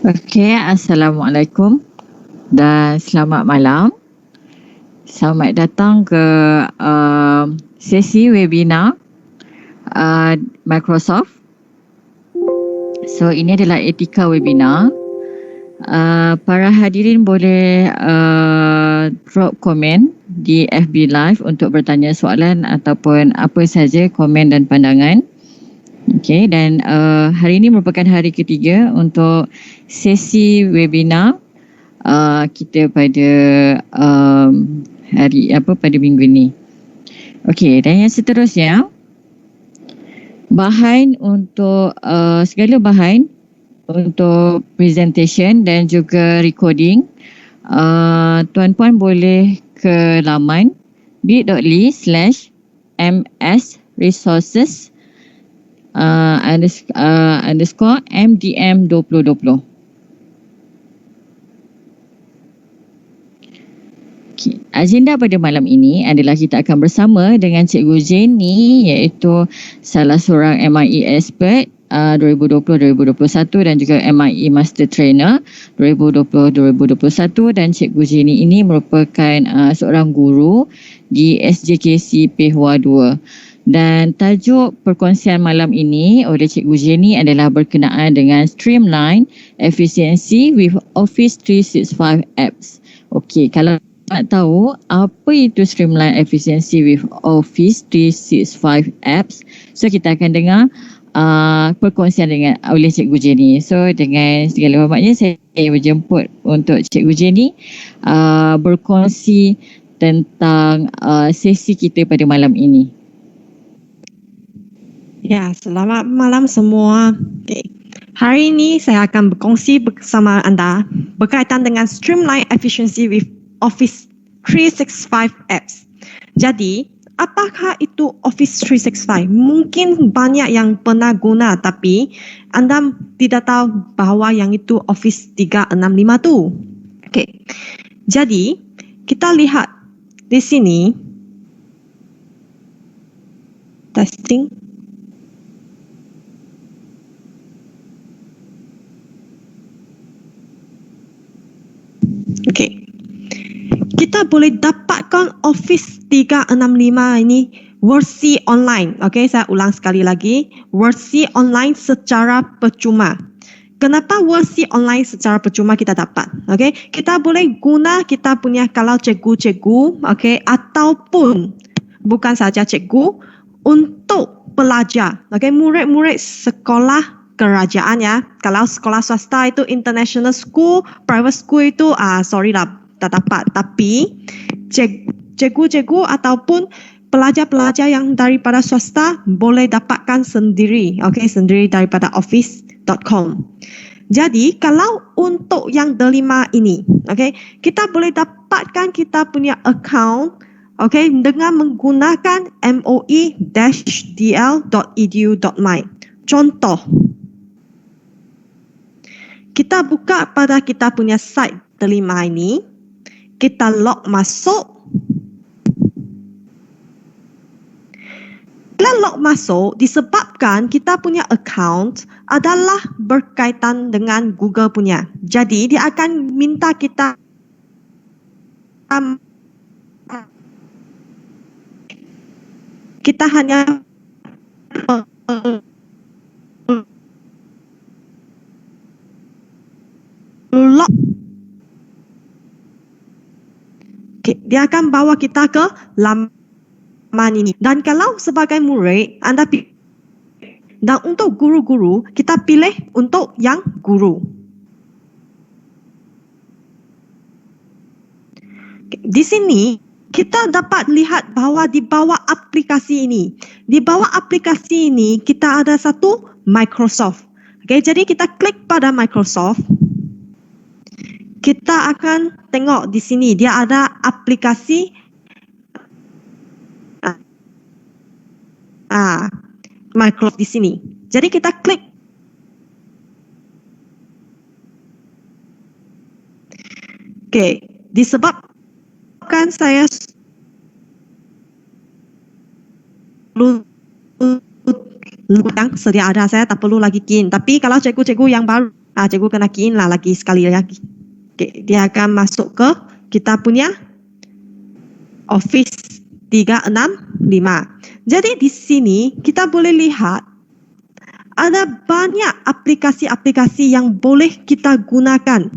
Okey, Assalamualaikum dan selamat malam. Selamat datang ke sesi webinar Microsoft. So, ini adalah etika webinar. Para hadirin boleh drop komen di FB Live untuk bertanya soalan ataupun apa saja komen dan pandangan. Okey, dan hari ini merupakan hari ketiga untuk sesi webinar kita pada pada minggu ni. Okey, dan yang seterusnya, bahan untuk segala bahan untuk presentation dan juga recording, tuan-puan boleh ke laman bit.ly/msresources underscore MDM 2020. Okay. Agenda pada malam ini adalah kita akan bersama dengan Cikgu Jenny, iaitu salah seorang MIE expert 2020-2021 dan juga MIE Master Trainer 2020-2021, dan Cikgu Jenny ini merupakan seorang guru di SJKC Pehua 2. Dan tajuk perkongsian malam ini oleh Cikgu Jenny adalah berkenaan dengan Streamline Efficiency with Office 365 Apps. Okey, kalau nak tahu apa itu Streamline Efficiency with Office 365 Apps, so kita akan dengar perkongsian oleh Cikgu Jenny. So dengan segala hormatnya, saya berjemput untuk Cikgu Jenny berkongsi tentang sesi kita pada malam ini. Ya, selamat malam semua. Okay. Hari ini saya akan berkongsi bersama anda berkaitan dengan Streamline Efficiency with Office 365 Apps. Jadi, apakah itu Office 365? Mungkin banyak yang pernah guna, tapi anda tidak tahu bahawa yang itu Office 365 tu. Okay. Jadi, kita lihat di sini. Testing. Okay. Kita boleh dapatkan Office 365 ini versi online. Okay, saya ulang sekali lagi. Versi online secara percuma. Kenapa versi online secara percuma kita dapat? Okay, kita boleh guna kita punya kalau cikgu-cikgu, okay, ataupun bukan saja cikgu, untuk pelajar. Okay, murid-murid sekolah kerajaan ya. Kalau sekolah swasta itu international school, private school itu sorry lah, tak dapat. Tapi cikgu-cikgu ataupun pelajar-pelajar yang daripada swasta boleh dapatkan sendiri, okay, sendiri daripada office.com. Jadi kalau untuk yang delima ini, okay, kita boleh dapatkan kita punya account, okay, dengan menggunakan moe-dl.edu.my. Contoh, kita buka pada kita punya site delima ini, kita log masuk. Bila log masuk, disebabkan kita punya account adalah berkaitan dengan Google punya. Jadi dia akan minta kita hanya log. Okay, dia akan bawa kita ke laman ini. Dan kalau sebagai murid, anda pilih. Dan untuk guru-guru, kita pilih untuk yang guru. Okay, di sini, kita dapat lihat bahawa di bawah aplikasi ini, kita ada satu Microsoft. Okay, jadi kita klik pada Microsoft. Kita akan tengok di sini dia ada aplikasi Microsoft di sini. Jadi kita klik. Okey, disebabkan saya yang sedia ada, saya tak perlu lagi key in. Tapi kalau cikgu-cikgu yang baru Cikgu kena key in lah lagi sekali lagi. Okay, dia akan masuk ke kita punya Office 365. Jadi di sini kita boleh lihat ada banyak aplikasi-aplikasi yang boleh kita gunakan.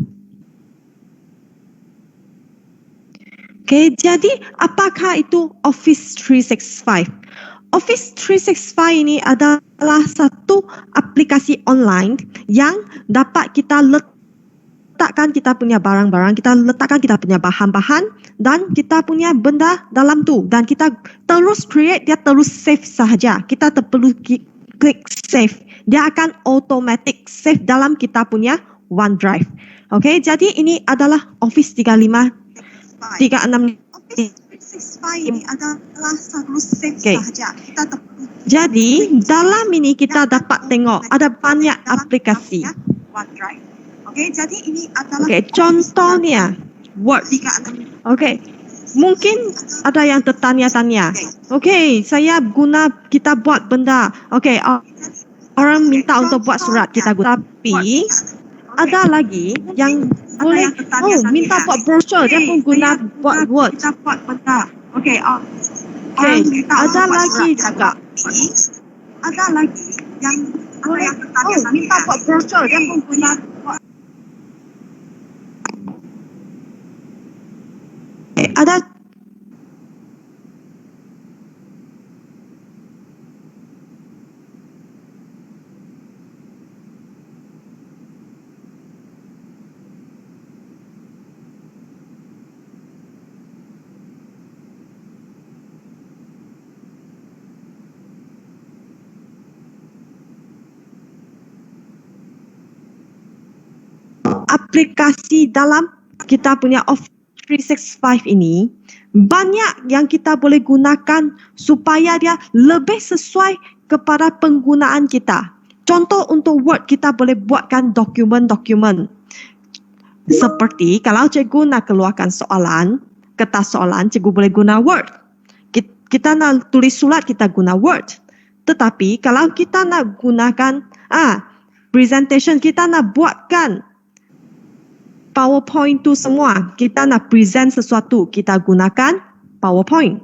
Okay, jadi apakah itu Office 365? Office 365 ini adalah satu aplikasi online yang dapat kita letakkan kita punya barang-barang, kita letakkan kita punya bahan-bahan dan kita punya benda dalam tu, dan kita terus create, dia terus save sahaja. Kita tak perlu klik save. Dia akan automatic save dalam kita punya OneDrive. Okay, jadi ini adalah Office 365. Ini adalah satu save sahaja. Jadi dalam ini kita dapat tengok ada banyak aplikasi. Okay, jadi ini adalah contohnya Word. Okay, mungkin ada yang tertanya-tanya. Okay, saya guna kita buat benda. Okay, orang minta untuk buat surat kita guna. Tapi ada lagi yang boleh minta buat brochure, dia pun guna buat Word. Okay, ada lagi juga. Ada lagi yang boleh minta buat brochure, dia pun guna buat. Ada aplikasi dalam kita punya Office 365 ini, banyak yang kita boleh gunakan supaya dia lebih sesuai kepada penggunaan kita. Contoh untuk Word, kita boleh buatkan dokumen-dokumen. Seperti kalau cikgu nak keluarkan soalan, kertas soalan, cikgu boleh guna Word. Kita nak tulis surat, kita guna Word. Tetapi kalau kita nak gunakan presentation, kita nak buatkan PowerPoint tu semua, kita nak present sesuatu, kita gunakan PowerPoint.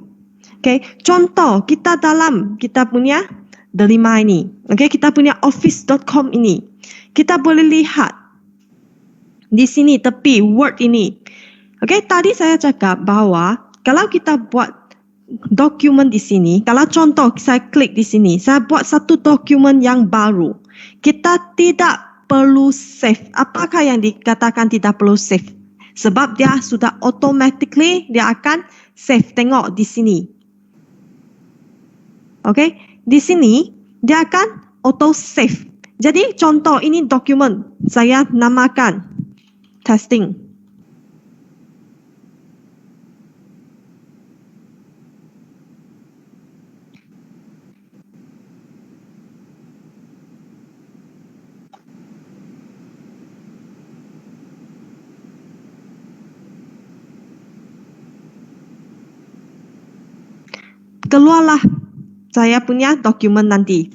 Okay, contoh kita dalam kita punya Delima ini, okay, kita punya office.com ini, kita boleh lihat di sini tepi Word ini. Okay, tadi saya cakap bahawa kalau kita buat dokumen di sini, kalau contoh saya klik di sini, saya buat satu dokumen yang baru, kita tidak perlu save. Apakah yang dikatakan tidak perlu save? Sebab dia sudah automatically dia akan save. Tengok di sini. Okay, di sini dia akan auto save. Jadi contoh ini dokumen, saya namakan testing. Keluarlah saya punya dokumen nanti.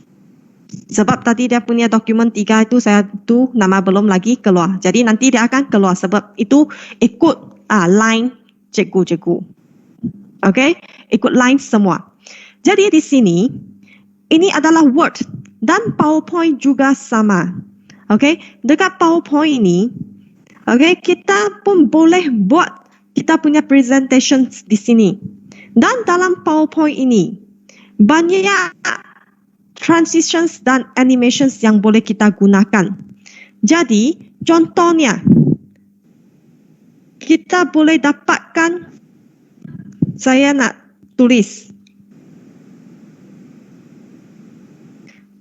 Sebab tadi dia punya dokumen 3 itu saya tu nama belum lagi keluar. Jadi nanti dia akan keluar sebab itu ikut line cikgu. Okay? Ikut line semua. Jadi di sini ini adalah Word dan PowerPoint juga sama. Okay? Dekat PowerPoint ini, okay, kita pun boleh buat kita punya presentation di sini. Dan dalam PowerPoint ini, banyak transitions dan animations yang boleh kita gunakan. Jadi, contohnya, kita boleh dapatkan, saya nak tulis.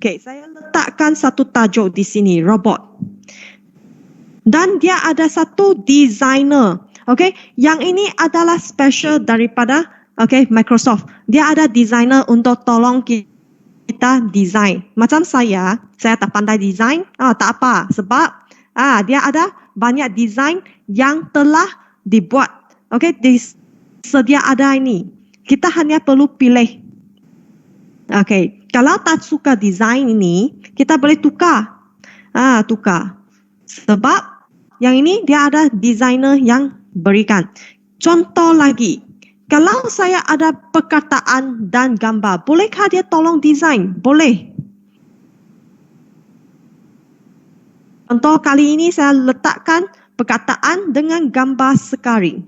Okay, saya letakkan satu tajuk di sini, robot. Dan dia ada satu designer. Okay, yang ini adalah special daripada Microsoft. Dia ada designer untuk tolong kita design. Macam saya tak pandai design, tak apa. Sebab dia ada banyak design yang telah dibuat. Okay, sedia ada ini. Kita hanya perlu pilih. Okay, kalau tak suka design ini, kita boleh tukar. Tukar. Sebab yang ini dia ada designer yang berikan. Contoh lagi, kalau saya ada perkataan dan gambar, bolehkah dia tolong design? Boleh. Contoh kali ini saya letakkan perkataan dengan gambar sekali.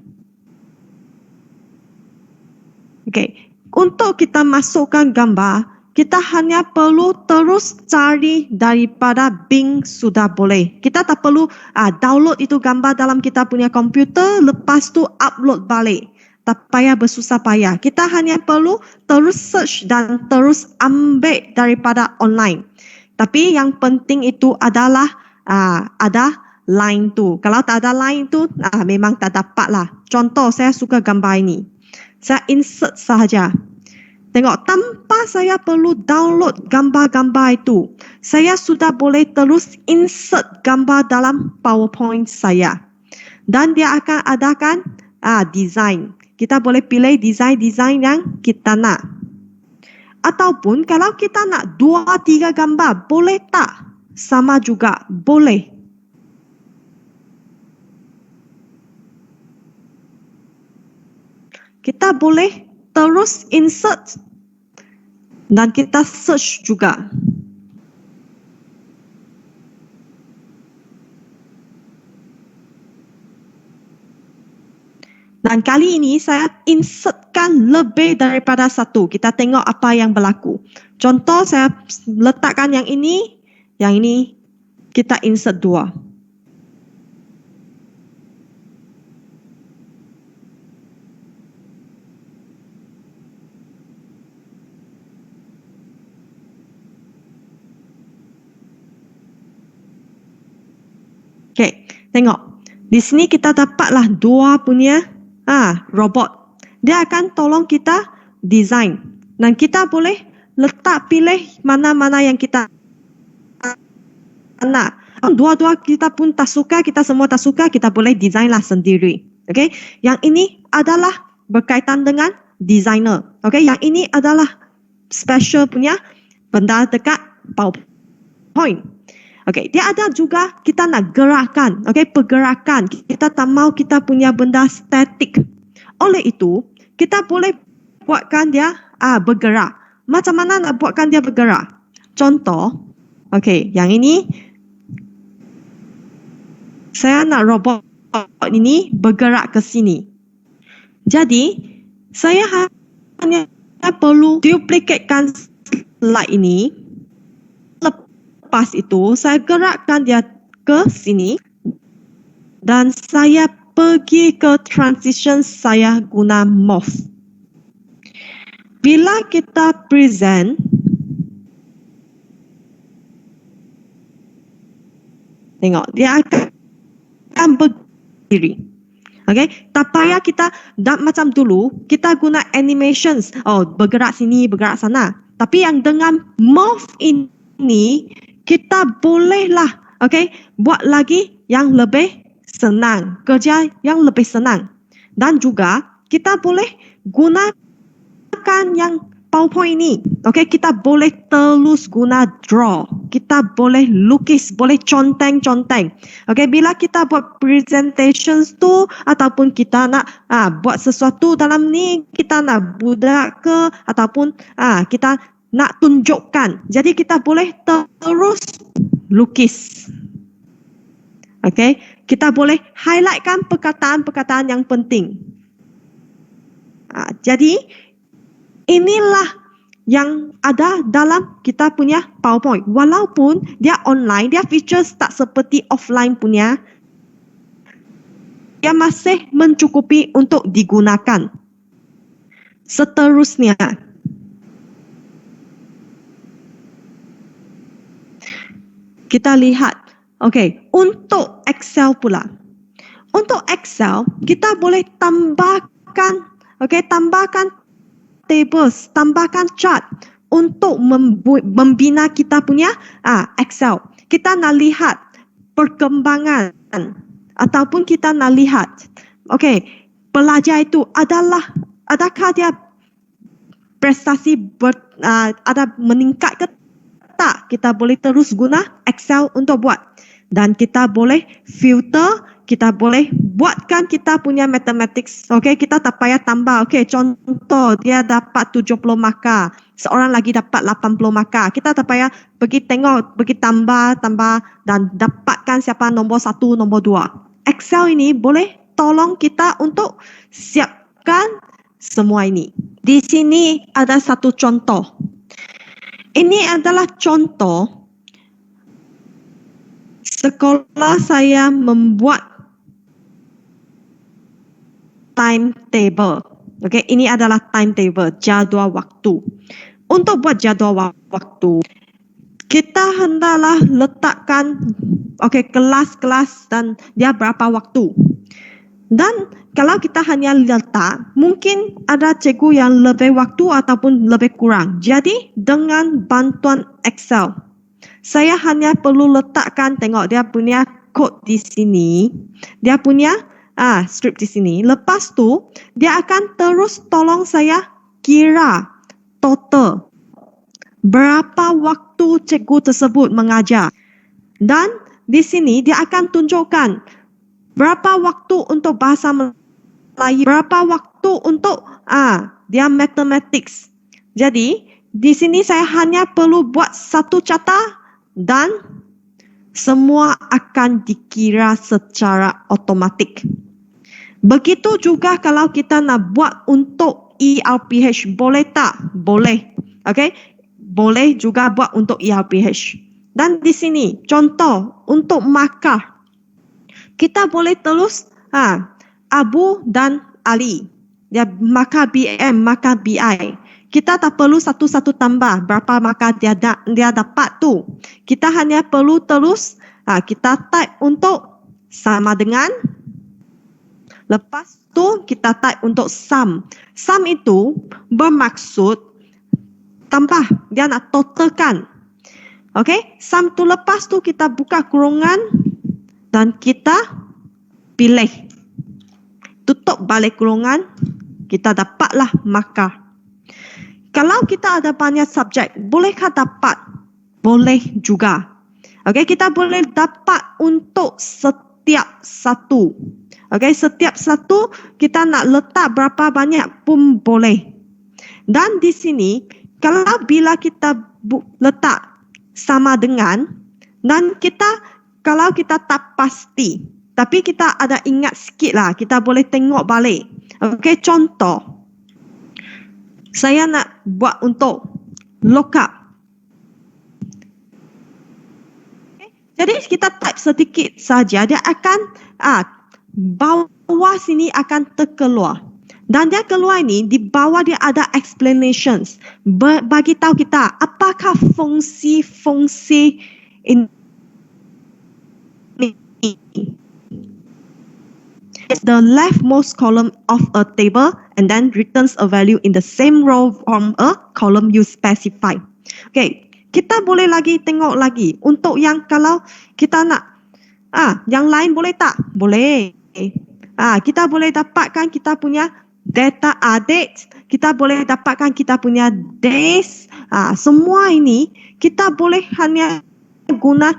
Okey, untuk kita masukkan gambar, kita hanya perlu terus cari daripada Bing sudah boleh. Kita tak perlu download itu gambar dalam kita punya komputer, lepas tu upload balik. Tak payah bersusah payah. Kita hanya perlu terus search dan terus ambil daripada online. Tapi yang penting itu adalah ada line tu. Kalau tak ada line tu, memang tak dapat lah. Contoh, saya suka gambar ini. Saya insert sahaja. Tengok, tanpa saya perlu download gambar-gambar itu, saya sudah boleh terus insert gambar dalam PowerPoint saya. Dan dia akan adakan design. Kita boleh pilih design-design yang kita nak. Ataupun kalau kita nak 2-3 gambar, boleh tak? Sama juga, boleh. Kita boleh terus insert dan kita search juga. Dan kali ini saya insertkan lebih daripada satu. Kita tengok apa yang berlaku. Contoh saya letakkan yang ini kita insert 2. Okey, tengok. Di sini kita dapatlah 2 punya robot. Dia akan tolong kita design. Dan kita boleh pilih mana-mana yang kita nak. Dua-dua kita pun tak suka, kita semua tak suka, kita boleh designlah sendiri. Okey, yang ini adalah berkaitan dengan designer. Okey, yang ini adalah special punya benda dekat PowerPoint. Okey, dia ada juga kita nak gerakkan, okey, pergerakan. Kita tak mau kita punya benda statik. Oleh itu, kita boleh buatkan dia bergerak. Macam mana nak buatkan dia bergerak? Contoh, okey, yang ini saya nak robot ini bergerak ke sini. Jadi, saya hanya perlu duplicatekan slide ini. Lepas itu, saya gerakkan dia ke sini dan saya pergi ke transition, saya guna morph. Bila kita present, tengok, dia akan berdiri. Okay, tak payah kita macam dulu, kita guna animations, bergerak sini, bergerak sana. Tapi yang dengan morph ini, kita bolehlah buat lagi yang lebih senang, kerja yang lebih senang. Dan juga kita boleh gunakan yang PowerPoint ini. Okey, kita boleh terus guna draw. Kita boleh lukis, boleh conteng-conteng. Okey, bila kita buat presentations tu ataupun kita nak buat sesuatu dalam ni, kita nak budak ke ataupun kita nak tunjukkan. Jadi kita boleh terus lukis. Okey, kita boleh highlightkan perkataan-perkataan yang penting. Jadi inilah yang ada dalam kita punya PowerPoint. Walaupun dia online, dia features tak seperti offline punya, dia masih mencukupi untuk digunakan. Seterusnya, kita lihat, untuk Excel pula. Untuk Excel, kita boleh tambahkan tables, tambahkan chart untuk membina kita punya Excel. Kita nak lihat perkembangan ataupun kita nak lihat, pelajar itu adakah dia prestasi ada meningkat ke tak? Kita boleh terus guna Excel untuk buat. dan kita boleh filter, kita boleh buatkan kita punya mathematics. Okey, kita tak payah tambah. Okey, contoh dia dapat 70 markah, seorang lagi dapat 80 markah. Kita tak payah pergi tengok, pergi tambah dan dapatkan siapa nombor 1, nombor 2. Excel ini boleh tolong kita untuk siapkan semua ini. Di sini ada satu contoh. Ini adalah contoh sekolah saya membuat timetable. Okey, ini adalah timetable, jadual waktu. Untuk buat jadual waktu, kita hendaklah letakkan kelas-kelas dan dia berapa waktu. Dan kalau kita hanya letak, mungkin ada cikgu yang lebih waktu ataupun lebih kurang. Jadi dengan bantuan Excel, saya hanya perlu letakkan, tengok dia punya kod di sini, dia punya strip di sini. Lepas tu, dia akan terus tolong saya kira total berapa waktu cikgu tersebut mengajar. Dan di sini dia akan tunjukkan berapa waktu untuk bahasa Melayu, berapa waktu untuk dia mathematics. Jadi, di sini saya hanya perlu buat satu catah dan semua akan dikira secara otomatik. Begitu juga kalau kita nak buat untuk ERPH, boleh tak? Boleh. Okey? Boleh juga buat untuk ERPH. Dan di sini, contoh untuk markah. Kita boleh terus Abu dan Ali. Dia markah BM, markah BI. Kita tak perlu satu-satu tambah berapa markah dia dapat tu. Kita hanya perlu terus kita type untuk sama dengan. Lepas tu kita type untuk sum. Sum itu bermaksud tambah, dia nak totalkan. Okey, sum tu lepas tu kita buka kurungan dan kita pilih. Tutup balik kurungan, kita dapatlah markah. Kalau kita ada banyak subjek, bolehkah dapat? Boleh juga. Okey, kita boleh dapat untuk setiap satu. Okey, setiap satu kita nak letak berapa banyak pun boleh. Dan di sini, kalau bila kita letak sama dengan, dan kalau kita tak pasti, tapi kita ada ingat sikit lah, kita boleh tengok balik. Okey, contoh. Saya nak buat untuk lookup. Okay. Jadi kita type sedikit saja, dia akan bawah sini akan terkeluar. Dan dia keluar ini, di bawah dia ada explanations. Bagi tahu kita apakah fungsi-fungsi ini. It's the leftmost column of a table and then returns a value in the same row from a column you specify. Okay, kita boleh lagi tengok lagi untuk yang kalau kita nak yang lain boleh tak? Boleh. Kita boleh dapatkan kita punya data date, kita boleh dapatkan kita punya days. Semua ini kita boleh hanya guna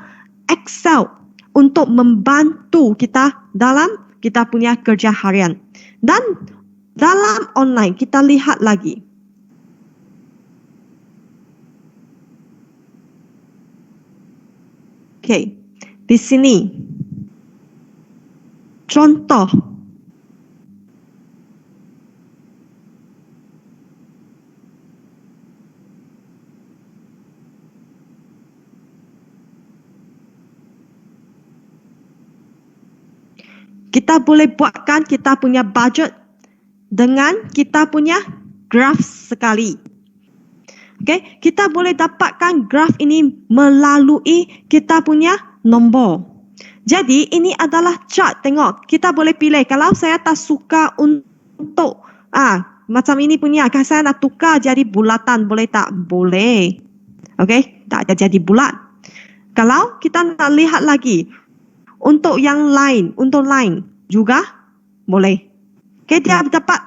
Excel untuk membantu kita dalam kita punya kerja harian. Dan dalam online kita lihat lagi. Okay, di sini contoh. Kita boleh buatkan kita punya budget dengan kita punya graf sekali. Okay, kita boleh dapatkan graf ini melalui kita punya nombor. Jadi ini adalah chart. Tengok, kita boleh pilih. Kalau saya tak suka untuk macam ini punya, saya nak tukar jadi bulatan, boleh tak? Boleh. Okay, tak ada jadi bulat. Kalau kita nak lihat lagi, untuk yang lain, untuk lain juga boleh. Okay, dia dapat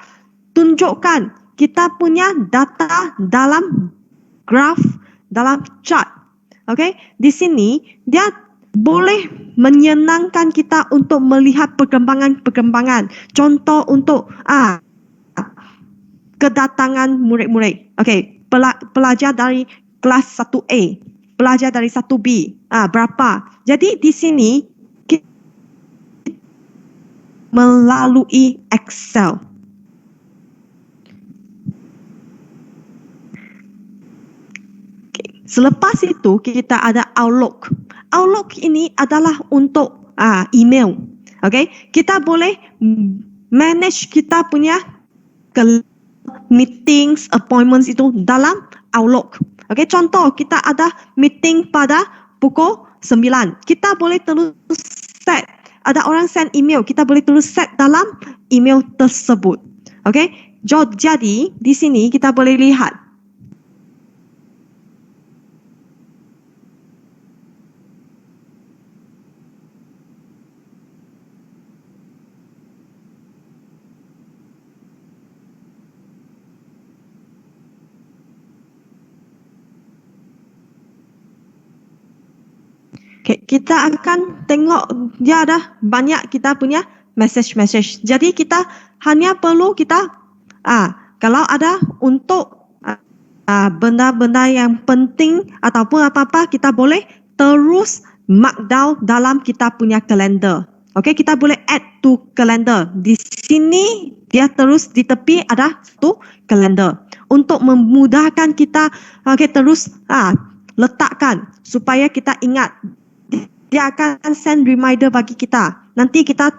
tunjukkan kita punya data dalam graf, dalam chart. Okay, di sini dia boleh menyenangkan kita untuk melihat perkembangan-perkembangan. Contoh untuk kedatangan murid-murid. Okey, pelajar dari kelas 1A, pelajar dari 1B, berapa. Jadi di sini kita melalui Excel. Okay. Selepas itu kita ada Outlook. Outlook ini adalah untuk email. Okey, kita boleh manage kita punya meetings, appointments itu dalam Outlook. Okey, contoh kita ada meeting pada pukul 9. Kita boleh terus set, ada orang send email, kita boleh terus set dalam email tersebut. Okey, jadi di sini kita boleh lihat kita akan tengok dia ada banyak kita punya message. Jadi kita hanya perlu kita kalau ada untuk benda-benda yang penting ataupun apa-apa, kita boleh terus mark down dalam kita punya kalender. Okey, kita boleh add to kalender. Di sini dia terus di tepi ada satu kalender untuk memudahkan kita terus letakkan supaya kita ingat. Dia akan send reminder bagi kita. Nanti kita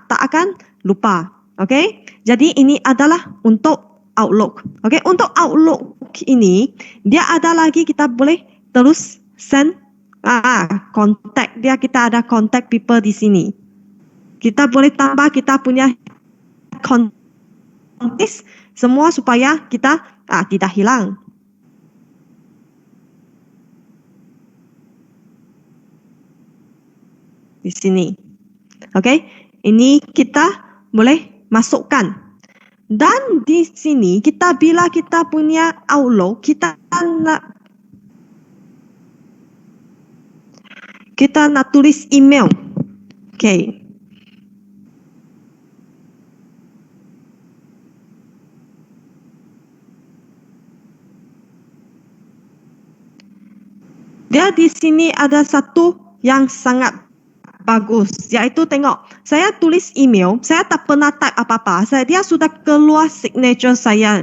tak akan lupa. Okey? Jadi ini adalah untuk Outlook. Okey, untuk Outlook ini dia ada lagi kita boleh terus send contact dia, kita ada contact people di sini. Kita boleh tambah kita punya contact semua supaya kita tidak hilang. Di sini. Okey, ini kita boleh masukkan. Dan di sini bila kita punya Outlook, kita nak tulis email. Okey. Dia di sini ada satu yang sangat bagus, iaitu tengok, saya tulis email, saya tak pernah type apa-apa, dia sudah keluar signature saya.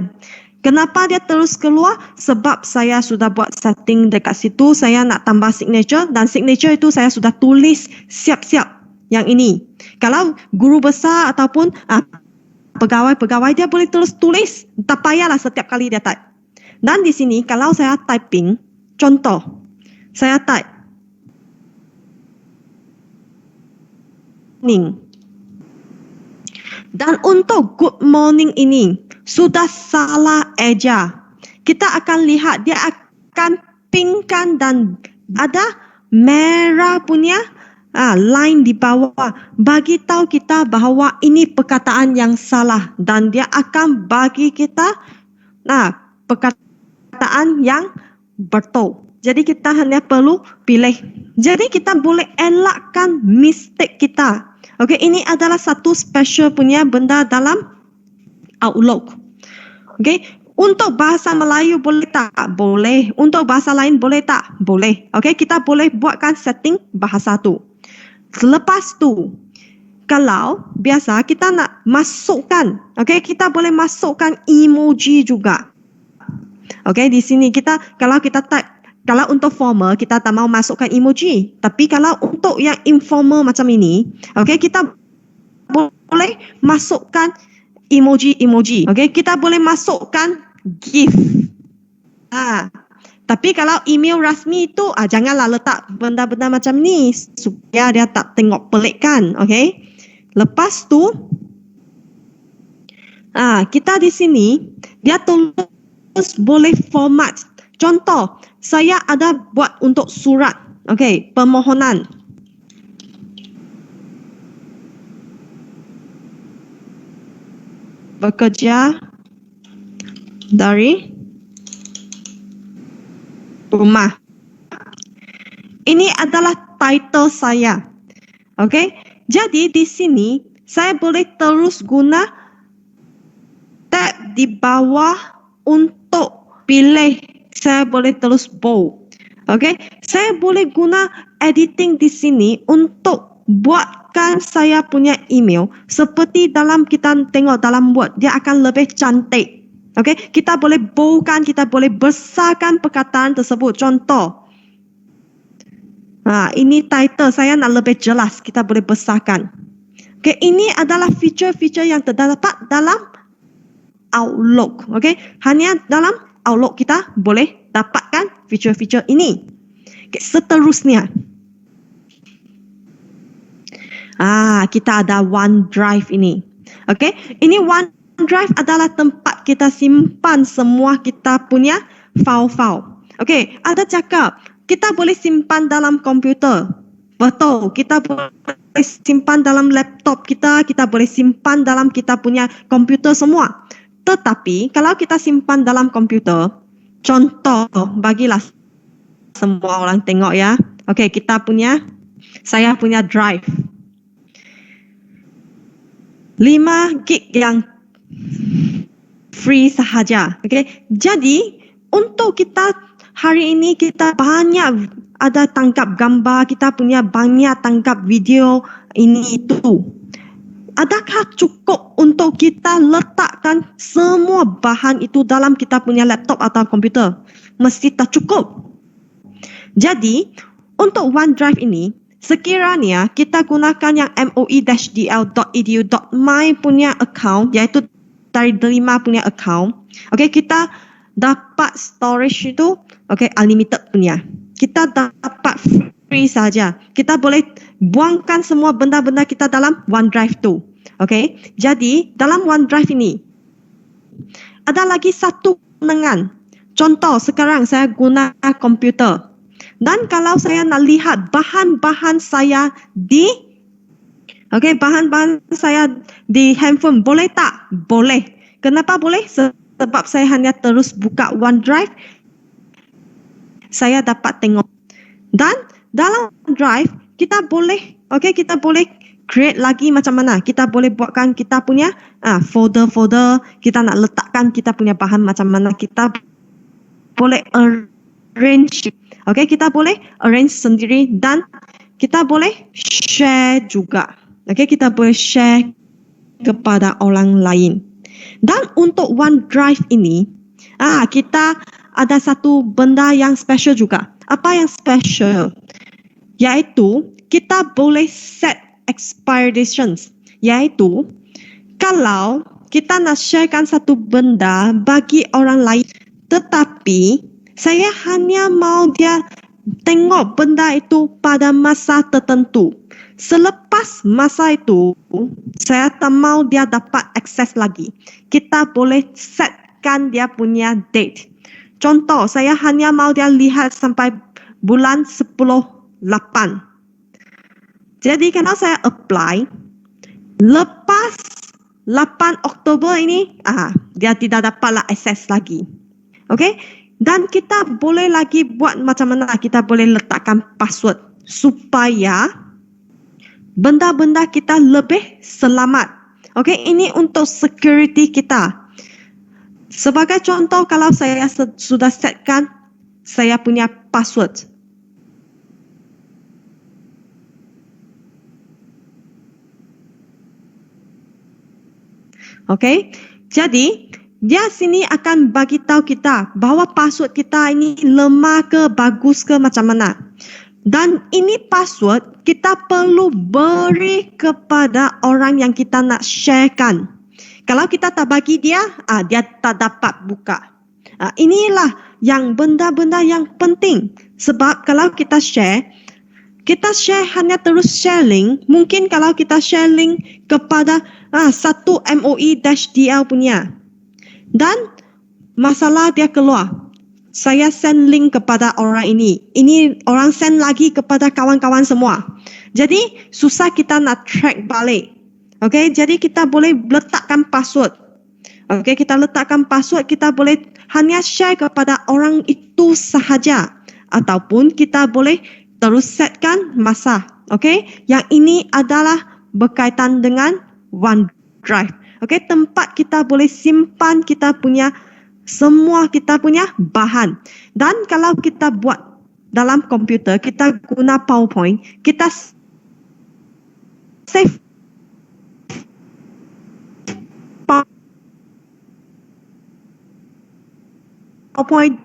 Kenapa dia terus keluar? Sebab saya sudah buat setting dekat situ, saya nak tambah signature dan signature itu saya sudah tulis siap-siap yang ini. Kalau guru besar ataupun pegawai-pegawai dia boleh terus tulis, tak payahlah setiap kali dia type. Dan di sini kalau saya typing, contoh, saya type dan untuk good morning ini sudah salah eja. Kita akan lihat dia akan pinkkan dan ada merah punya line di bawah bagi tahu kita bahawa ini perkataan yang salah dan dia akan bagi kita perkataan yang betul. Jadi kita hanya perlu pilih. Jadi kita boleh elakkan mistake kita. Okey, ini adalah satu special punya benda dalam Outlook. Okey, untuk bahasa Melayu boleh tak? Boleh. Untuk bahasa lain boleh tak? Boleh. Okey, kita boleh buatkan setting bahasa tu. Selepas tu, kalau biasa kita nak masukkan, okey, kita boleh masukkan emoji juga. Okey, di sini kalau kita type, kalau untuk formal kita tak mau masukkan emoji, tapi kalau untuk yang informal macam ini, okey, kita boleh masukkan emoji. Okey, kita boleh masukkan GIF. Tapi kalau email rasmi itu janganlah letak benda-benda macam ni supaya dia tak tengok pelik kan, okey? Lepas tu kita di sini dia terus boleh format. Contoh, saya ada buat untuk surat, okey, permohonan. Bekerja dari rumah. Ini adalah title saya. Okey, jadi di sini saya boleh terus guna tab di bawah untuk pilih. Saya boleh terus bold. Okey, saya boleh guna editing di sini untuk buatkan saya punya email seperti dalam kita tengok dalam Word, dia akan lebih cantik. Okey, kita boleh boldkan, kita boleh besarkan perkataan tersebut. Contoh, ini title saya nak lebih jelas, kita boleh besarkan. Okey, ini adalah feature-feature yang terdapat dalam Outlook. Okey, hanya dalam Outlook kita boleh dapatkan feature-feature ini. Okay, seterusnya, kita ada OneDrive ini. Okey, ini OneDrive adalah tempat kita simpan semua kita punya file-file. Okey, ada cakap kita boleh simpan dalam komputer. Betul, kita boleh simpan dalam laptop kita, kita boleh simpan dalam kita punya komputer semua. Tetapi kalau kita simpan dalam komputer, contoh bagilah semua orang tengok ya. Okey, saya punya drive 5 gig yang free sahaja. Okey, jadi untuk kita hari ini kita banyak ada tangkap gambar, kita punya banyak tangkap video ini itu. Adakah cukup untuk kita letakkan semua bahan itu dalam kita punya laptop atau komputer? Mesti tak cukup. Jadi, untuk OneDrive ini, sekiranya kita gunakan yang moe-dl.edu.my punya account, iaitu dari Delima punya account, okey, kita dapat storage itu unlimited punya. Kita dapat free saja. Kita boleh buangkan semua benda-benda kita dalam OneDrive tu. Okey, jadi dalam OneDrive ini ada lagi satu kewenangan. Contoh, sekarang saya guna komputer. Dan kalau saya nak lihat bahan-bahan saya bahan-bahan saya di handphone, boleh tak? Boleh. Kenapa boleh? Sebab saya hanya terus buka OneDrive, saya dapat tengok. Dan dalam OneDrive, kita boleh create lagi macam mana. Kita boleh buatkan kita punya folder-folder, kita nak letakkan kita punya bahan macam mana. Kita boleh arrange. Okey, kita boleh arrange sendiri dan kita boleh share juga. Okey, kita boleh share kepada orang lain. Dan untuk OneDrive ini, kita ada satu benda yang special juga. Apa yang special? Iaitu kita boleh set expirations. Iaitu kalau kita nak sharekan satu benda bagi orang lain, tetapi saya hanya mau dia tengok benda itu pada masa tertentu. Selepas masa itu, saya tak mau dia dapat akses lagi. Kita boleh setkan dia punya date. Contoh, saya hanya mau dia lihat sampai bulan 10/8. Jadi kalau saya apply, lepas 8 Oktober ini, dia tidak dapatlah akses lagi. Okey? Dan kita boleh lagi buat macam mana, kita boleh letakkan password supaya benda-benda kita lebih selamat. Okey, ini untuk security kita. Sebagai contoh, kalau saya sudah setkan saya punya password. Okey, jadi dia sini akan bagi tahu kita bahawa password kita ini lemah ke bagus ke macam mana. Dan ini password kita perlu beri kepada orang yang kita nak sharekan. Kalau kita tak bagi dia, dia tak dapat buka. Inilah yang benda-benda yang penting. Sebab kalau kita share hanya terus share link. Mungkin kalau kita share link kepada satu moe-dl punya. Dan masalah dia keluar. Saya send link kepada orang ini. Ini orang send lagi kepada kawan-kawan semua. Jadi susah kita nak track balik. Okey, jadi kita boleh letakkan password. Okey, kita letakkan password, kita boleh hanya share kepada orang itu sahaja. Ataupun kita boleh terus setkan masa. Okey, yang ini adalah berkaitan dengan OneDrive. Okey, tempat kita boleh simpan kita punya semua kita punya bahan. Dan kalau kita buat dalam komputer, kita guna PowerPoint, kita save PowerPoint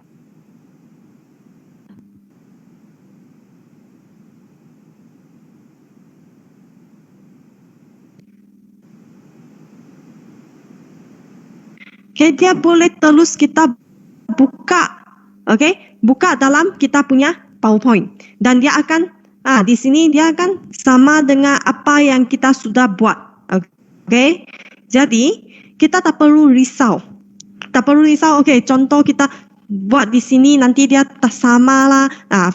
okay, dia boleh terus kita buka, okay, buka dalam kita punya PowerPoint dan dia akan di sini dia akan sama dengan apa yang kita sudah buat, okay. Jadi kita tak perlu risau, okay. Contoh kita buat di sini nanti dia tak sama lah,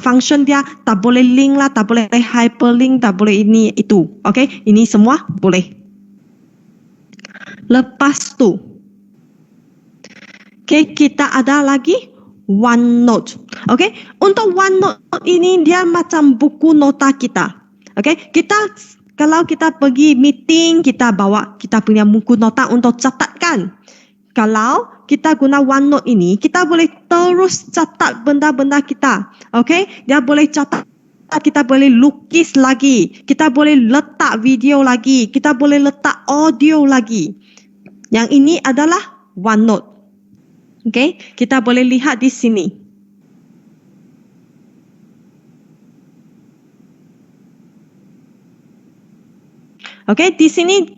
function dia tak boleh link lah, tak boleh hyperlink, tak boleh ini itu, okay. Ini semua boleh. Lepas tu, okay, kita ada lagi OneNote. Okay, untuk OneNote ini dia macam buku nota kita. Okay, kalau kita pergi meeting, kita bawa kita punya buku nota untuk catatkan. Kalau kita guna OneNote ini, kita boleh terus catat benda-benda kita. Okay, dia boleh catat, kita boleh lukis lagi, kita boleh letak video lagi, kita boleh letak audio lagi. Yang ini adalah OneNote. Okay, kita boleh lihat di sini. Okay, di sini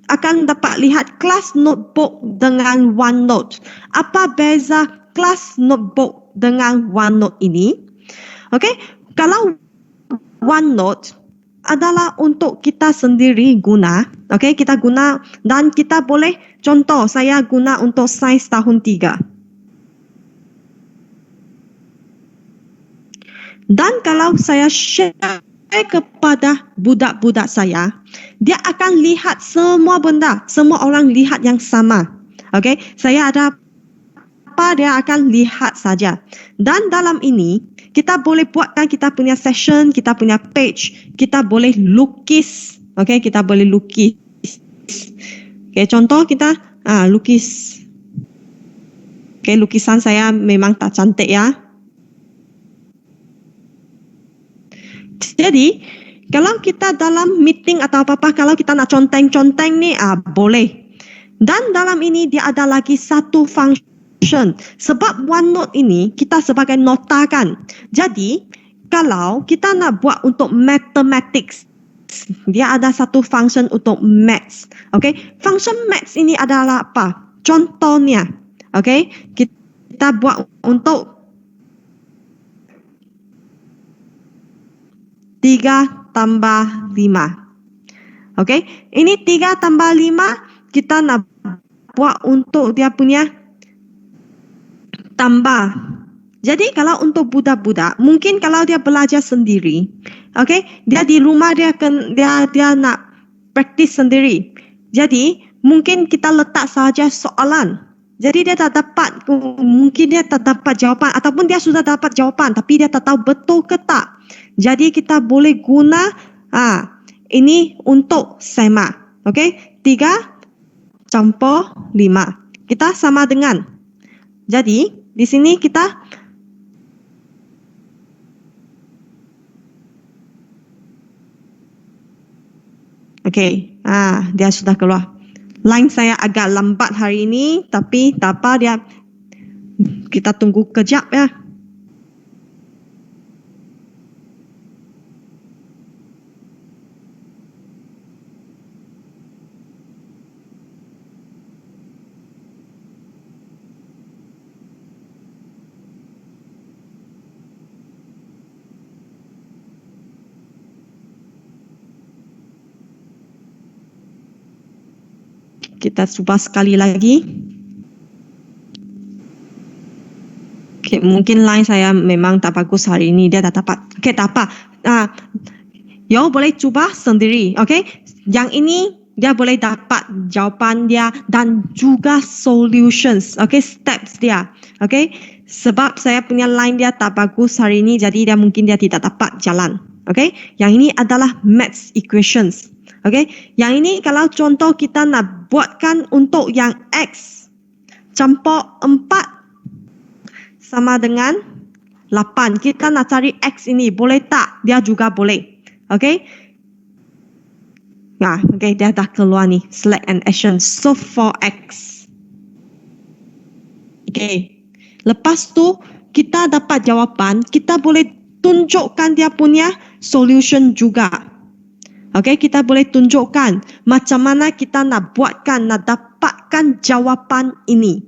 akan dapat lihat kelas notebook dengan OneNote. Apa beza kelas notebook dengan OneNote ini? Okay, kalau OneNote adalah untuk kita sendiri guna, okay, kita guna dan kita boleh, contoh saya guna untuk sains tahun 3. Dan kalau saya share kepada budak-budak saya, dia akan lihat semua benda, semua orang lihat yang sama. Okay, saya ada apa dia akan lihat saja. Dan dalam ini kita boleh buatkan kita punya session, kita punya page, kita boleh lukis. Okay, kita boleh lukis. Okay, contoh kita lukis. Okay, lukisan saya memang tak cantik ya. Jadi kalau kita dalam meeting atau apa-apa, kalau kita nak conteng-conteng ni boleh. Dan dalam ini dia ada lagi satu function. Sebab OneNote ini kita sebagai nota kan. Jadi kalau kita nak buat untuk mathematics, dia ada satu function untuk maths. Okay, function maths ini adalah apa? Contohnya, okay, kita buat untuk 3 tambah 5. Okay, ini 3 tambah 5 kita nak buat untuk dia punya tambah. Jadi kalau untuk budak-budak, mungkin kalau dia belajar sendiri, okay, dia di rumah dia nak praktis sendiri. Jadi mungkin kita letak saja soalan. Jadi dia tak dapat, mungkin dia tak dapat jawapan ataupun dia sudah dapat jawapan tapi dia tak tahu betul ke tak. Jadi kita boleh guna ini untuk sema. Okey, 3 campur 5. Kita sama dengan. Jadi di sini kita okey, dia sudah keluar. Line saya agak lambat hari ini tapi tak apa, dia kita tunggu kejap ya. Kita cuba sekali lagi. Okay, mungkin line saya memang tak bagus hari ini, dia tak dapat. Okay, tak apa. You boleh cuba sendiri. Okay, yang ini dia boleh dapat jawapan dia dan juga solutions. Okay, steps dia. Okay, Sebab saya punya line dia tak bagus hari ini, jadi mungkin dia tidak dapat jalan. Okay? Yang ini adalah maths equations. Okay? Yang ini kalau contoh kita nak buatkan untuk yang X campur 4 sama dengan 8. Kita nak cari X ini, boleh tak? Dia juga boleh. Okay? Nah, okay, dia dah keluar ni. Select an action. So for X. Okay. Lepas tu, kita dapat jawapan, kita boleh tunjukkan dia punya solution juga. Okay, kita boleh tunjukkan macam mana kita nak buatkan, nak dapatkan jawapan ini.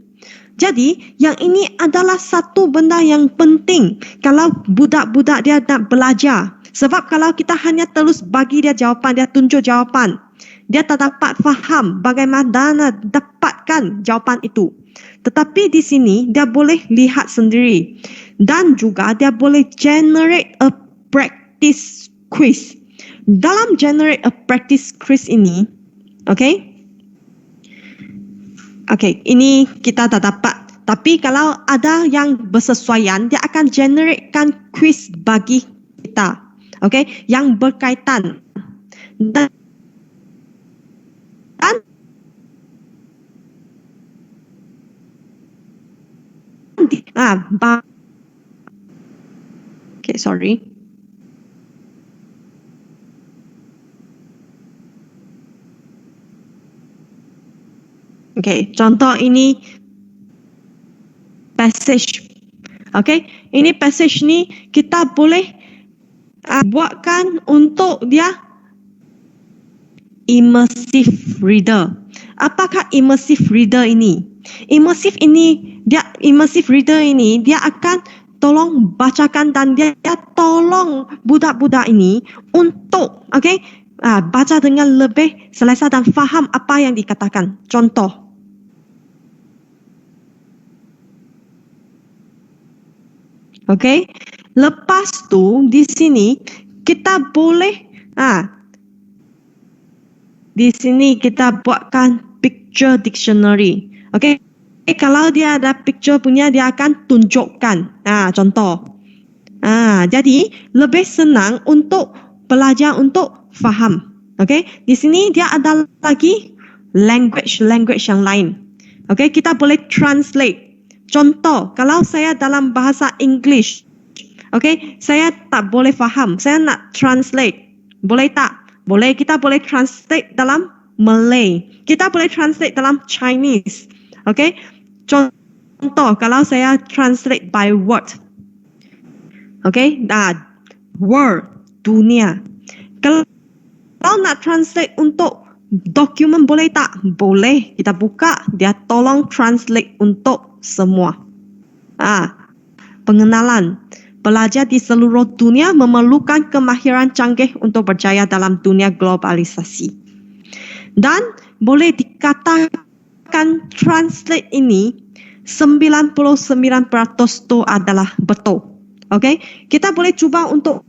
Jadi, yang ini adalah satu benda yang penting kalau budak-budak dia nak belajar. Sebab kalau kita hanya terus bagi dia jawapan, dia tunjuk jawapan, dia tak dapat faham bagaimana nak dapatkan jawapan itu. Tetapi di sini dia boleh lihat sendiri dan juga dia boleh generate a practice quiz. Dalam generate a practice quiz ini, okay, ini kita tak dapat. Tapi kalau ada yang bersesuaian, dia akan generatekan quiz bagi kita, okay, yang berkaitan dan okay, sorry. Okay, contoh ini passage. Okay, ini passage ni kita boleh buatkan untuk dia immersive reader. Apakah immersive reader ini? Immersive reader ini dia akan tolong bacakan dan dia tolong budak-budak ini untuk baca dengan lebih selesa dan faham apa yang dikatakan. Contoh. Okay. Lepas tu di sini kita boleh di sini kita buatkan picture dictionary. Okay. Kalau dia ada picture punya, dia akan tunjukkan. Contoh. Jadi lebih senang untuk belajar untuk faham. Okay. Di sini dia ada lagi language yang lain. Okay. Kita boleh translate. Contoh, kalau saya dalam bahasa English, okay, saya tak boleh faham. Saya nak translate. Boleh tak? Boleh. Kita boleh translate dalam Malay. Kita boleh translate dalam Chinese. Okay. Contoh, kalau saya translate by word. Okay. Word, dunia. Kalau nak translate untuk dokumen boleh tak? Boleh. Kita buka, dia tolong translate untuk semua. Pengenalan. Pelajar di seluruh dunia memerlukan kemahiran canggih untuk berjaya dalam dunia globalisasi. Dan boleh dikatakan translate ini 99% itu adalah betul. Okay? Kita boleh cuba untuk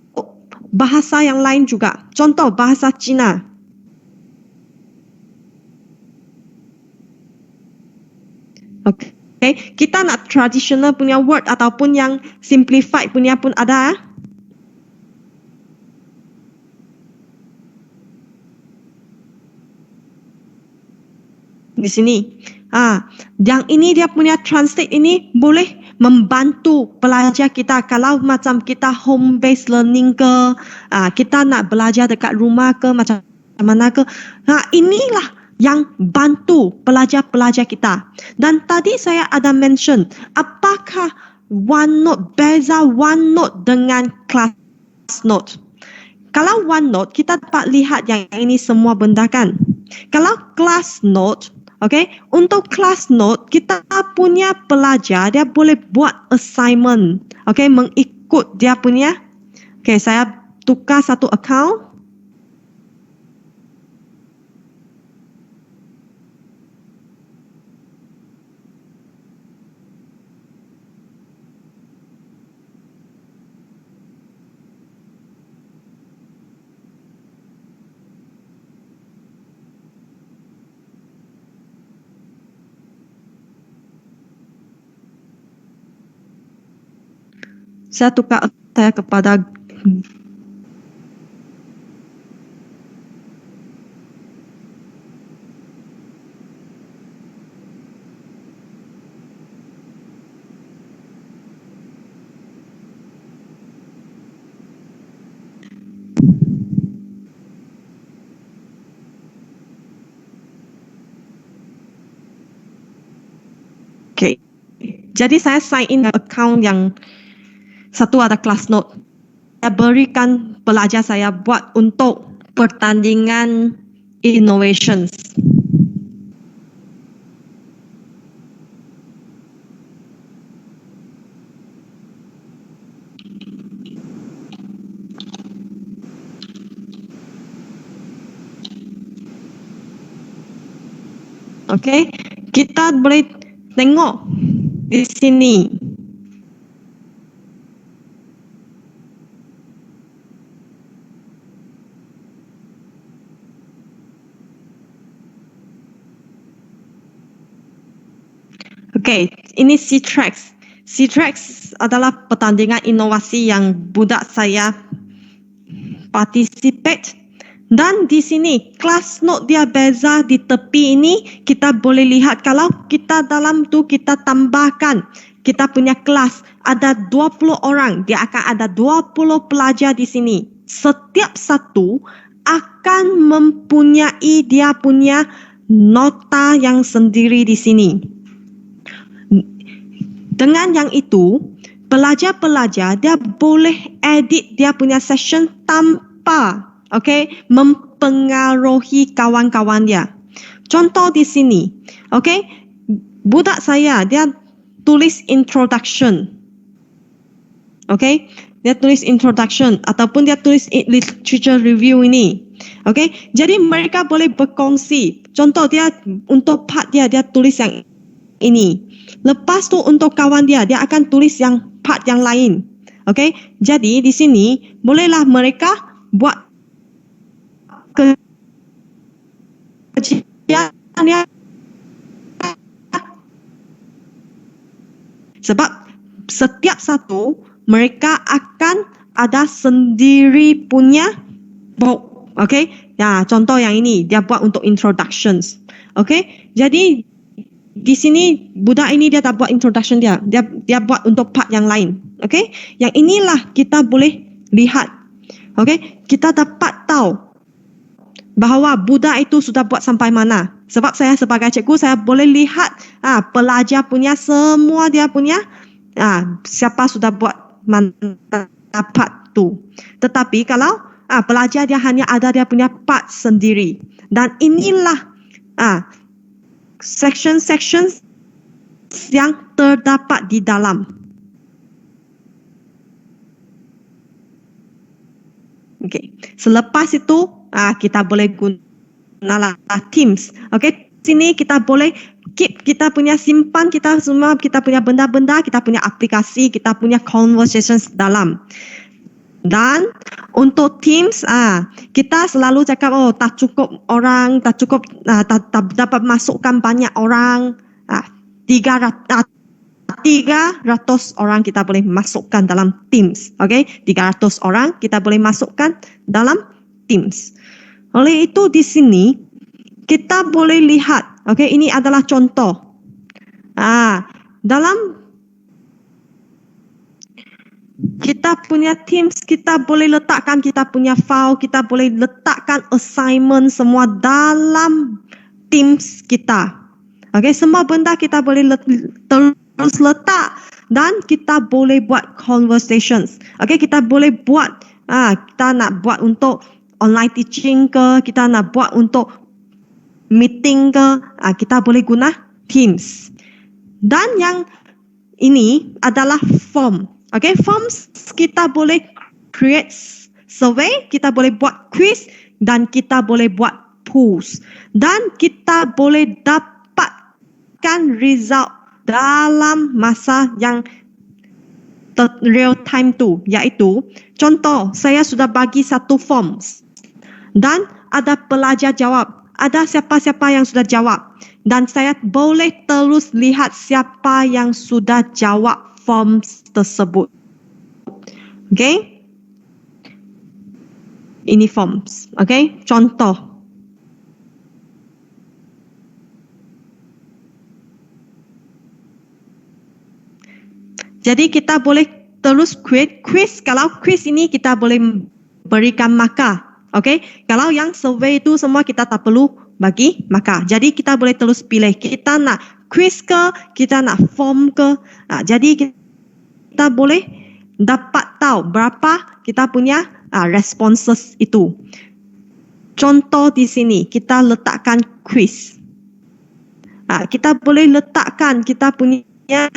bahasa yang lain juga. Contoh bahasa Cina. Okay. Kita nak traditional punya word ataupun yang simplified punya pun ada. Di sini. Yang ini dia punya translate ini boleh membantu pelajar kita kalau macam kita home based learning ke, kita nak belajar dekat rumah ke macam mana ke. Inilah yang bantu pelajar-pelajar kita. Dan tadi saya ada mention, apakah OneNote, beza OneNote dengan ClassNote. Kalau OneNote, kita dapat lihat yang ini semua benda kan. Kalau ClassNote, okay, untuk ClassNote, kita punya pelajar, dia boleh buat assignment, okay, mengikut dia punya. Okay, saya tukar satu account. Saya tukar saya kepada okay. Jadi saya sign in account yang satu ada class note. Saya berikan pelajar saya buat untuk pertandingan innovations. Okay, kita boleh tengok di sini. Okay, ini C-Trax. C-Trax adalah pertandingan inovasi yang budak saya participate. Dan di sini kelas note dia beza di tepi ini kita boleh lihat kalau kita dalam tu kita tambahkan kita punya kelas ada 20 orang, dia akan ada 20 pelajar di sini. Setiap satu akan mempunyai dia punya nota yang sendiri di sini. Dengan yang itu, pelajar-pelajar dia boleh edit dia punya session tanpa mempengaruhi kawan-kawan dia. Contoh di sini, budak saya dia tulis introduction. Dia tulis introduction ataupun dia tulis literature review ini. Jadi mereka boleh berkongsi. Contoh dia untuk part dia tulis yang ini. Lepas tu untuk kawan dia akan tulis yang part yang lain. Jadi di sini bolehlah mereka buat kerjaan dia. Sebab setiap satu mereka akan ada sendiri punya book. Contoh yang ini dia buat untuk introductions. Jadi di sini budak ini dia tak buat introduction dia buat untuk part yang lain. Yang inilah kita boleh lihat. Kita dapat tahu bahawa budak itu sudah buat sampai mana. Sebab saya sebagai cikgu saya boleh lihat pelajar punya semua dia punya siapa sudah buat mana part tu. Tetapi kalau pelajar dia hanya ada dia punya part sendiri. Dan inilah section-section yang terdapat di dalam. Selepas itu kita boleh guna Teams. Sini kita boleh keep kita punya simpan kita semua kita punya benda-benda, kita punya aplikasi, kita punya conversations dalam. Dan untuk Teams, kita selalu cakap tak cukup orang, tak dapat masukkan banyak orang. 300 orang kita boleh masukkan dalam Teams. 300 orang kita boleh masukkan dalam Teams. Oleh itu di sini kita boleh lihat. Ini adalah contoh. Dalam kita punya Teams, kita boleh letakkan kita punya file, kita boleh letakkan assignment semua dalam Teams kita. Semua benda kita boleh terus letak dan kita boleh buat conversations. Kita boleh buat, kita nak buat untuk online teaching ke, kita nak buat untuk meeting ke, kita boleh guna Teams. Dan yang ini adalah form. Forms kita boleh create survey, kita boleh buat quiz dan kita boleh buat polls. Dan kita boleh dapatkan result dalam masa yang real time tu, iaitu contoh saya sudah bagi satu forms dan ada pelajar jawab, ada siapa-siapa yang sudah jawab dan saya boleh terus lihat siapa yang sudah jawab forms tersebut. Okay? Ini forms. Okay? Contoh. Jadi kita boleh terus create quiz. Kalau quiz ini kita boleh berikan markah. Okay? Kalau yang survey itu semua kita tak perlu bagi markah. Jadi kita boleh terus pilih. Kita nak quiz ke, kita nak form ke. Jadi kita boleh dapat tahu berapa kita punya responses itu. Contoh di sini, kita letakkan quiz. Kita boleh letakkan kita punya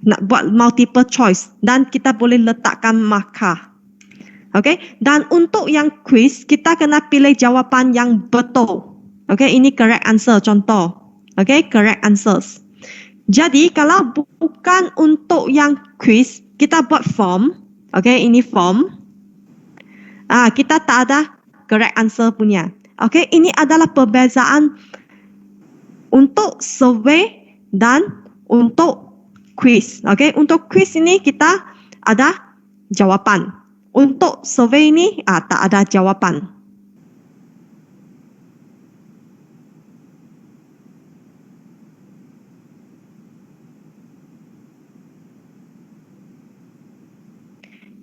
nak buat multiple choice dan kita boleh letakkan markah. Okay? Dan untuk yang quiz, kita kena pilih jawapan yang betul. Okay? Ini correct answer contoh. Okay? Correct answers. Jadi kalau bukan untuk yang quiz, kita buat form. Okay? Ini form. Kita tak ada correct answer punya. Okay? Ini adalah perbezaan untuk survey dan untuk quiz. Okay? Untuk quiz ini kita ada jawapan. Untuk survey ini tak ada jawapan.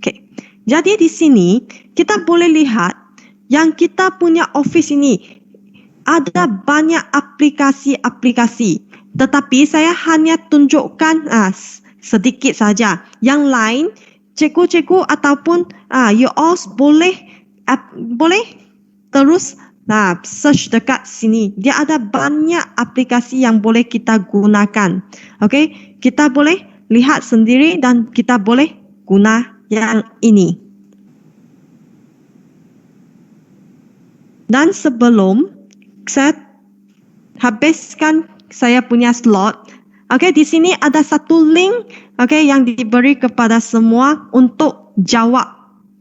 Okay. Jadi di sini kita boleh lihat yang kita punya office ini ada banyak aplikasi-aplikasi. Tetapi saya hanya tunjukkan sedikit saja. Yang lain, cikgu-cikgu ataupun you all boleh terus search dekat sini. Dia ada banyak aplikasi yang boleh kita gunakan. Okay? Kita boleh lihat sendiri dan kita boleh guna yang ini. Dan sebelum saya habiskan saya punya slot. Okay, di sini ada satu link yang diberi kepada semua untuk jawab.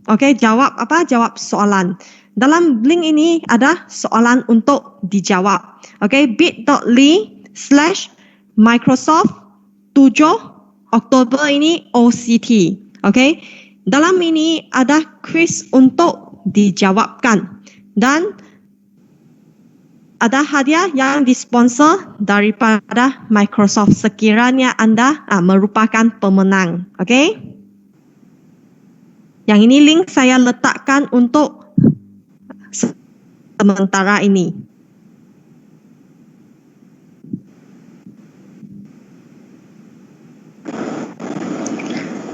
Okay, jawab apa? Jawab soalan. Dalam link ini ada soalan untuk dijawab. Okay, bit.ly/Microsoft 7 Oktober ini OCT. Okay, dalam ini ada quiz untuk dijawabkan. Dan ada hadiah yang disponsor daripada Microsoft sekiranya anda merupakan pemenang. Okay? Yang ini link saya letakkan untuk sementara ini.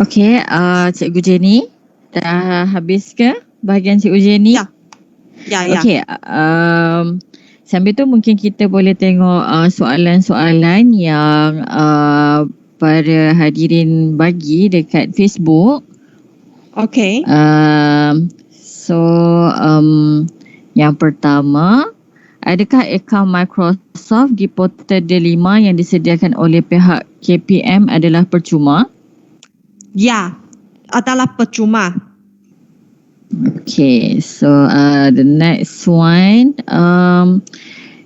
Okay, Cikgu Jenny, dah habis ke bahagian Cikgu Jenny? Ya. Okay, sambil tu mungkin kita boleh tengok soalan-soalan yang para hadirin bagi dekat Facebook. Okay. Yang pertama, adakah akaun Microsoft di portal D5 yang disediakan oleh pihak KPM adalah percuma? Ya, adalah percuma. Okay, so the next one,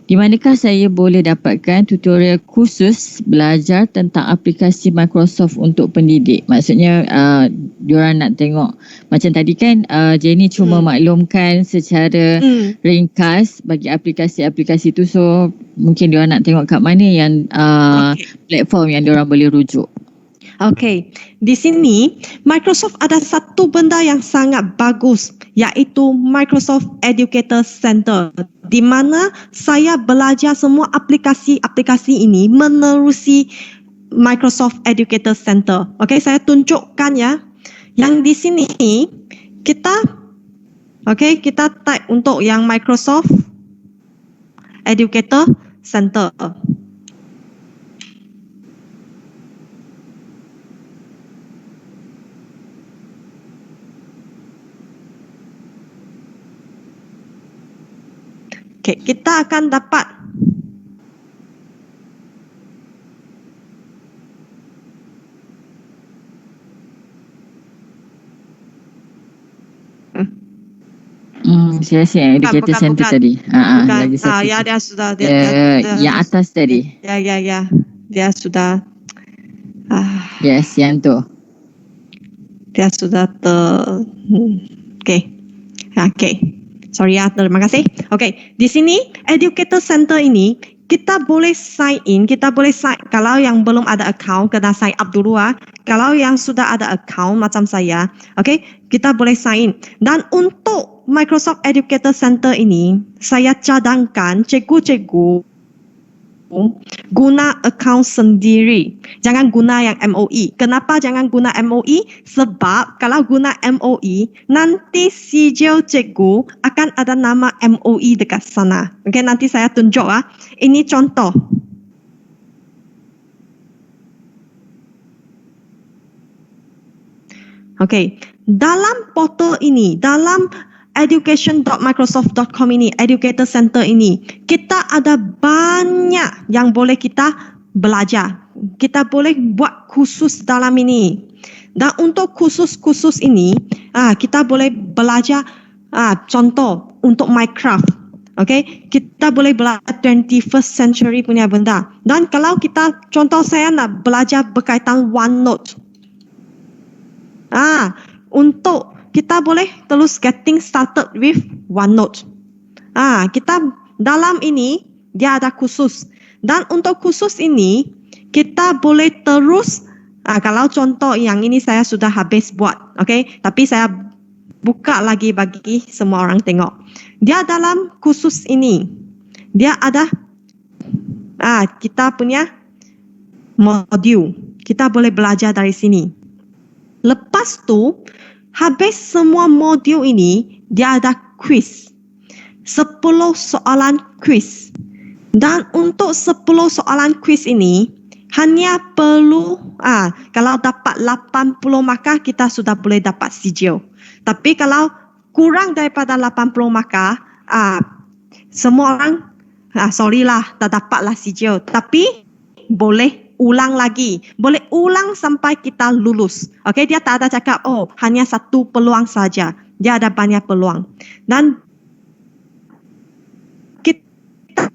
di manakah saya boleh dapatkan tutorial khusus belajar tentang aplikasi Microsoft untuk pendidik? Maksudnya, diorang nak tengok, macam tadi kan Jenny cuma maklumkan secara ringkas bagi aplikasi-aplikasi tu, so mungkin diorang nak tengok kat mana yang platform yang diorang boleh rujuk. Okay, di sini Microsoft ada satu benda yang sangat bagus, iaitu Microsoft Educator Center, di mana saya belajar semua aplikasi-aplikasi ini menerusi Microsoft Educator Center. Okay, saya tunjukkan ya. Yang di sini kita type untuk yang Microsoft Educator Center. Okay, kita akan dapat Saya rasa yang Educator Center tadi. Lagi satu. Ya, dia sudah. Yang atas tadi. Ya. Dia sudah. Yes, yang tu. Dia sudah Okay. Sorry ya, terima kasih. Okay, di sini Educator Center ini kita boleh sign in, kalau yang belum ada account kena sign up dulu ah. Kalau yang sudah ada account macam saya, okay, kita boleh sign in. Dan untuk Microsoft Educator Center ini, saya cadangkan cikgu-cikgu guna account sendiri. Jangan guna yang MOE. Kenapa jangan guna MOE? Sebab kalau guna MOE, nanti sijil cikgu akan ada nama MOE dekat sana. Okey, nanti saya tunjuk ah. Ini contoh. Okey, dalam portal ini, dalam education.microsoft.com ini, Educator Center ini, kita ada banyak yang boleh kita belajar. Kita boleh buat khusus dalam ini. Dan untuk khusus-khusus ini, kita boleh belajar contoh untuk Minecraft. Okay, kita boleh belajar 21st century punya benda. Dan kalau kita, contoh saya nak belajar berkaitan OneNote. Untuk kita boleh terus getting started with OneNote. Kita dalam ini dia ada khusus. Dan untuk khusus ini kita boleh terus kalau contoh yang ini saya sudah habis buat, okay? Tapi saya buka lagi bagi semua orang tengok. Dia dalam khusus ini dia ada kita punya modul. Kita boleh belajar dari sini. Lepas tu, habis semua modul ini, dia ada quiz. 10 soalan quiz. Dan untuk 10 soalan quiz ini, hanya perlu, kalau dapat 80 maka kita sudah boleh dapat sijil. Tapi kalau kurang daripada 80 maka, semua orang, sorry lah, tak dapatlah sijil. Tapi, boleh ulang lagi. Boleh ulang sampai kita lulus. Okey, dia tak ada cakap, hanya satu peluang saja. Dia ada banyak peluang. Dan kita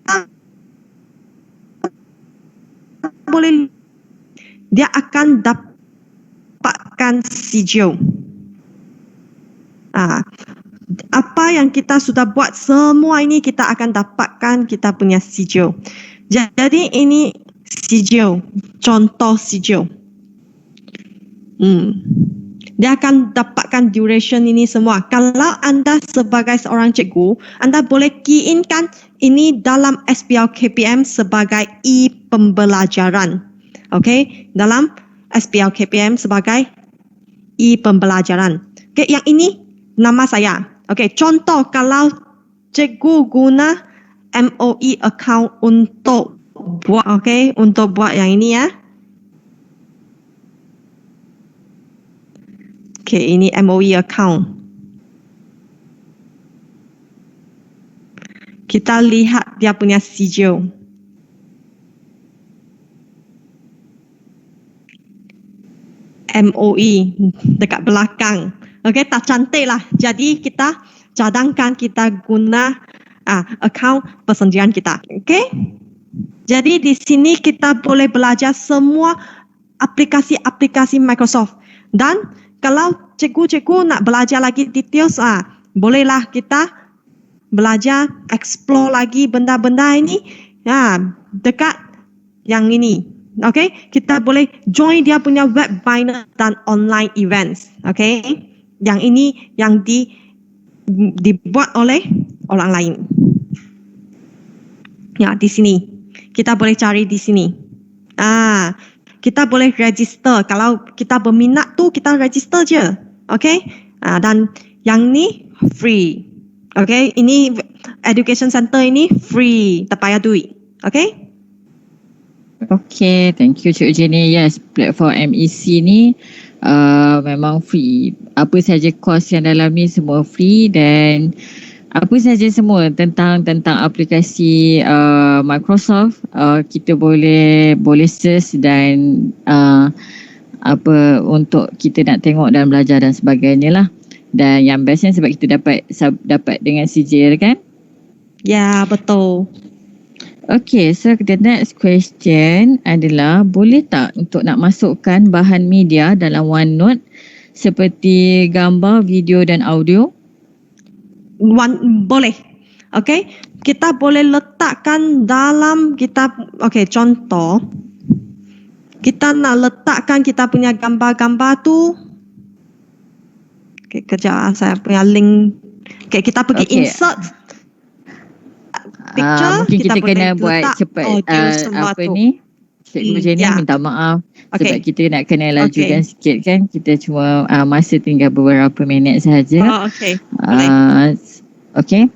boleh, dia akan dapatkan sijil. Apa yang kita sudah buat semua ini kita akan dapatkan kita punya sijil. Jadi ini sijil, contoh sijil. Dia akan dapatkan duration ini semua. Kalau anda sebagai seorang cikgu, anda boleh key in kan ini dalam SPL KPM sebagai e-pembelajaran. Okay, dalam SPL KPM sebagai e-pembelajaran. Okay, yang ini nama saya. Okay, contoh kalau cikgu guna MOE account untuk buat, okay, untuk buat yang ini ya. Okay, ini MOE account. Kita lihat dia punya sijil. MOE dekat belakang. Okay, tak cantik lah. Jadi kita cadangkan kita guna account persendirian kita. Okay. Jadi di sini kita boleh belajar semua aplikasi-aplikasi Microsoft. Dan kalau cikgu-cikgu nak belajar lagi details, bolehlah kita belajar, explore lagi benda-benda ini dekat yang ini. Okay, kita boleh join dia punya web binder dan online events. Okay, yang ini yang dibuat oleh orang lain. Ya, di sini. Kita boleh cari di sini. Kita boleh register. Kalau kita berminat tu, kita register je. Okay? Dan yang ni free. Okay? Ini Education Center ini free. Tak payah duit. Okay? Okay, thank you Cik Jenny. Yes, platform MEC ni memang free. Apa saja kos yang dalam ni semua free dan apa saja semua tentang aplikasi Microsoft kita boleh search dan apa untuk kita nak tengok dan belajar dan sebagainya lah. Dan yang bestnya sebab kita dapat dengan sijil kan? Ya, betul. Okay, so the next question adalah boleh tak untuk nak masukkan bahan media dalam OneNote seperti gambar, video dan audio? Boleh. Okay, kita boleh letakkan dalam kita, okay, contoh, kita nak letakkan kita punya gambar-gambar tu. Okay, kejap saya punya link. Okay, kita pergi insert picture. Mungkin kita boleh kena buat letak cepat audio semua apa tu. ni. Cikgu Jenny ya. minta maaf sebab Okay. kita nak kena lajukan sikit kan. Kita cuma masa tinggal beberapa minit sahaja. Oh, okay. Boleh. Okay.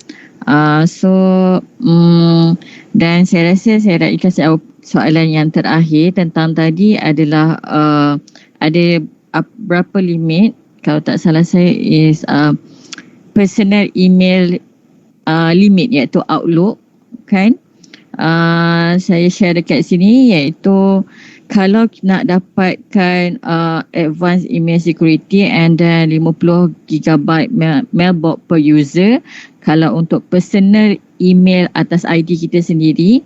Dan saya rasa saya nak kasih soalan yang terakhir tentang tadi adalah ada berapa limit, kalau tak salah saya is personal email limit iaitu Outlook kan. Saya share dekat sini iaitu kalau nak dapatkan advanced email security and then 50 GB mailbox per user, kalau untuk personal email atas ID kita sendiri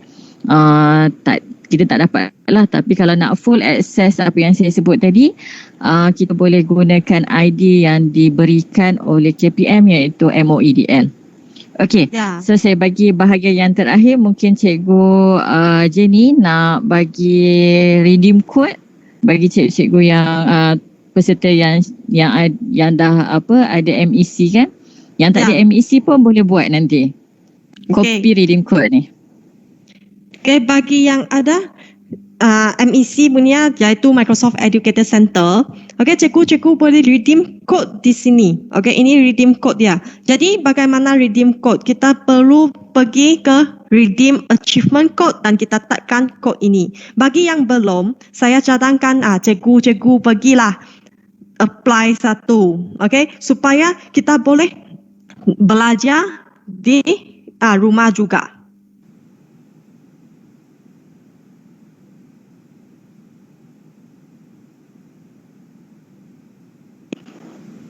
kita tak dapat lah. Tapi kalau nak full access apa yang saya sebut tadi, kita boleh gunakan ID yang diberikan oleh KPM iaitu MOEDL. Okey, so saya bagi bahagian yang terakhir, mungkin Cikgu Jenny nak bagi redeem code bagi cikgu-cikgu yang peserta yang dah ada MEC kan. Yang tak ada MEC pun boleh buat nanti. Copy redeem code ni. Okay, bagi yang ada MEC punya iaitu Microsoft Educator Center. Okay, cikgu boleh redeem code di sini. Okay, ini redeem code dia. Jadi bagaimana redeem code? Kita perlu pergi ke redeem achievement code dan kita tekan kod ini. Bagi yang belum, saya cadangkan cikgu pergilah apply satu. Okay, supaya kita boleh belajar di rumah juga.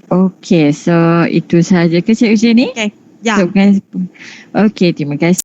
Okey, so itu sahaja ke Cikgu Jenny? Okay, ya. Okey, terima kasih.